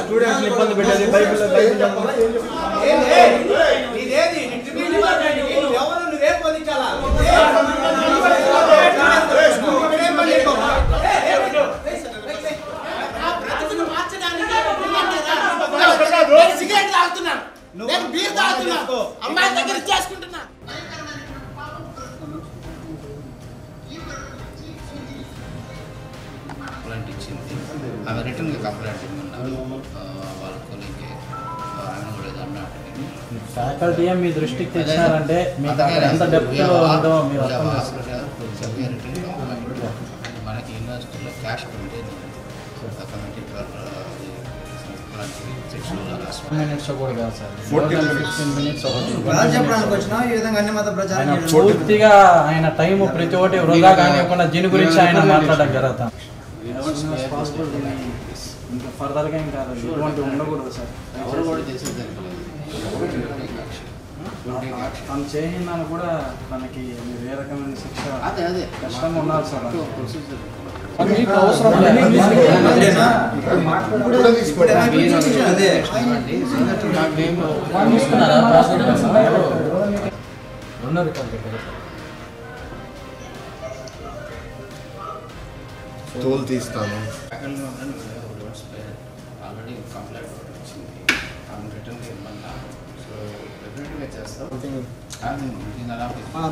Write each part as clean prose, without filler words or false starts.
Students ఇబ్బంది పెట్టేది Bible cigarette తాగుతున్నాను, నేను బీర్ తాగుతున్నాను, అమ్మాయి దగ్గర చేసుకుంటున్నా. కంప్లైంట్ ఇచ్చింది, ఆమె రిటర్న్గా కంప్లైంట్ ఇవ్వమన్నారు. వాళ్ళ కొలికి ఆయన కూడా ఏదన్నా ఫ్యాకల్టీ మీ దృష్టికి తెచ్చినారంటే మీకు ఎంత డెప్త్లో ఉందో మీరు అర్థం చేసుకోవాలి. మనకి యూనివర్సిటీలో క్యాష్ ఉంటే పూర్తిగా ఆయన టైం ప్రతి ఒక్కటి వృధా కానివ్వకుండా దీని గురించి ఆయన మాట్లాడడం జరుగుతాం. ఇంకా ఫర్దర్గా ఇంకా ఇటువంటి ఉండకూడదు సార్. తను చేయిందని కూడా తనకి ఏ రకమైన శిక్ష కష్టంగా ఉండాలి సార్. మీకు అవసరం తోలు తీస్తాను. ఆల్రెడీ కంప్లైంట్ వచ్చింది, ఆమె రిటర్న్గా ఇవ్వమన్నా. సో డెఫినెట్గా చేస్తాం.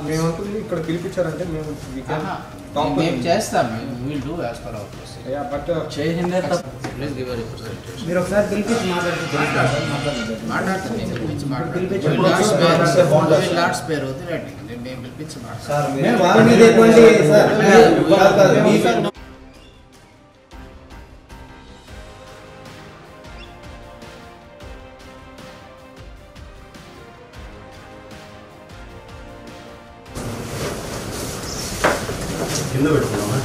మేమంటూ ఇక్కడ పిలిపించారంటే మేము చేస్తాం, will do as per our procedure. But చేసిందే మీరు ఒకసారి పిలిపించి మాట్లాడతాను. నేను పిలిపించి మాట్లాడతాను. పేరు వదిలేండి, మేము పిలిపించి మాట్లాడతాను. కింద పెట్టుకున్నామా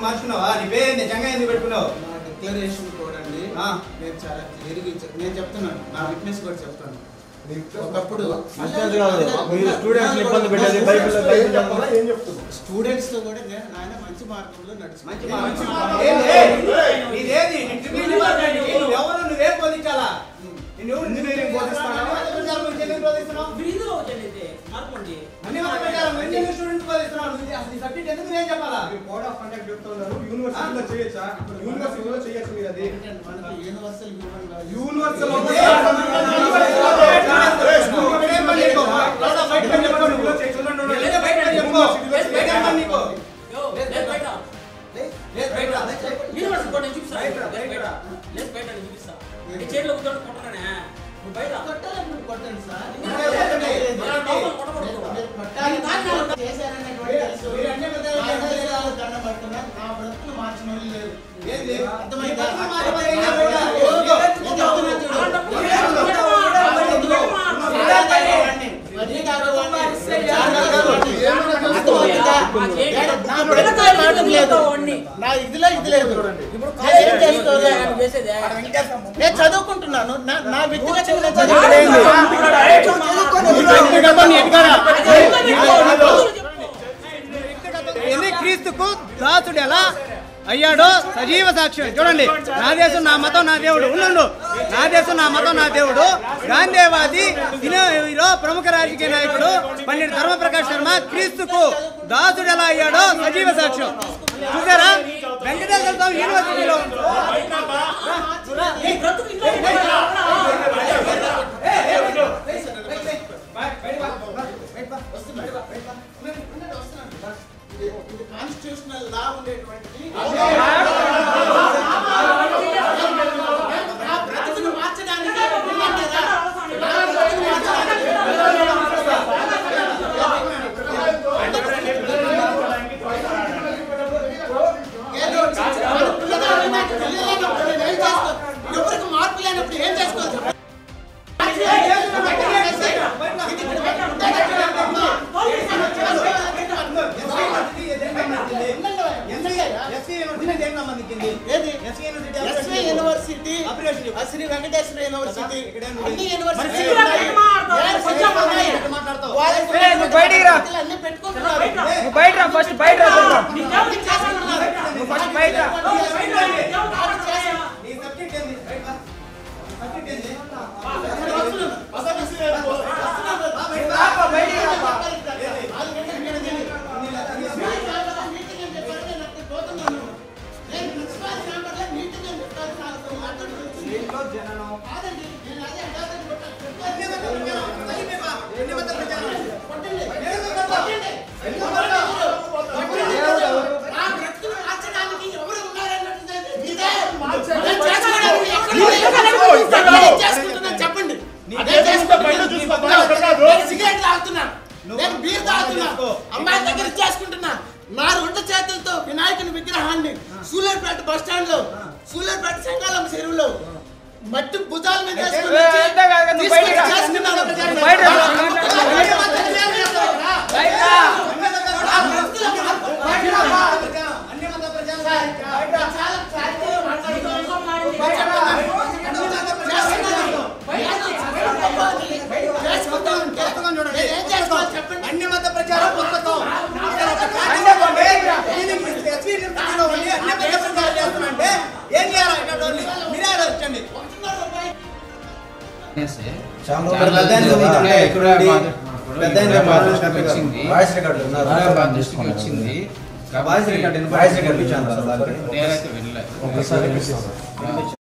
మార్చుకున్నావా? నీ పేరు నిజంగా ఎందుకు పెట్టుకున్నావు? నా డిక్లరేషన్ కూడా అండి నేను చాలా క్లియర్గా నేను చెప్తున్నాను, నా విట్నెస్ కూడా చెప్తాను. ఒకప్పుడు స్టూడెంట్స్ ఇబ్బంది పెట్టేది బైబిల్ ఏం చెప్తున్నా? స్టూడెంట్స్ తో కూడా నేను ఆయన మంచి మార్గంలో నడిచి నువ్వేం బోధించాలా? ఇంజనీరింగ్ బోధిస్తాను కోడ్ ఆఫ్ కండక్ట్ చెప్తున్నారు. యూనివర్సిటీలో చేయొచ్చా? యూనివర్సిటీలో చేయొచ్చు మీరు అది యూనివర్సల్ యూనివర్సల్ నేను చదువుకుంటున్నాను, నా వ్యక్తిగత క్రీస్తుకు దాసుడు ఎలా అయ్యాడో సజీవ సాక్ష్యం. చూడండి, నా దేశం నా మతం నా దేవుడు. ఉండు, నా దేశం నా మతం నా దేవుడు. గాంధీవాది హీరో ప్రముఖ రాజకీయ నాయకుడు పండిట్ ధర్మప్రకాష్ శర్మ క్రీస్తుకు దాసుడు ఎలా అయ్యాడో సజీవ సాక్ష్యం. చూసారా? వెంకటేశ్వర స్వామి యూనివర్సిటీలో కాన్స్టిట్యూషనల్ లా ఉండేటువంటి యూనివర్సిటీ ఏం సంబంధించింది? ఏది SV university, Shri Venkateswara university, అన్ని యూనివర్సిటీ బయటికి రా, అన్ని పెట్టుకుంటున్నారు. నువ్వు బయట రా, ఫస్ట్ బయట రా, నువ్వు ఫస్ట్ బయట రా. నీ సబ్జెక్ట్ ఏంది? సబ్జెక్ట్ ఏంది? చెప్పండి, సిగరెట్ తాగుతున్నా, నేను బీర్ తాగుతున్నా, అమ్మాయి దగ్గర చేసుకుంటున్నా. నా రెండు చేతులతో వినాయకుని విగ్రహాన్ని సూలూరుపేట బస్ స్టాండ్ లో, సూలూరుపేట సంగాలం చెరువులో మట్టి భుజాల మీద అన్యమత ప్రచారం పుస్తకం చేస్తున్నంటే ఏం చేయాలి? మీరే ఆలోచించండి. నేనైతే వెళ్ళలేదు.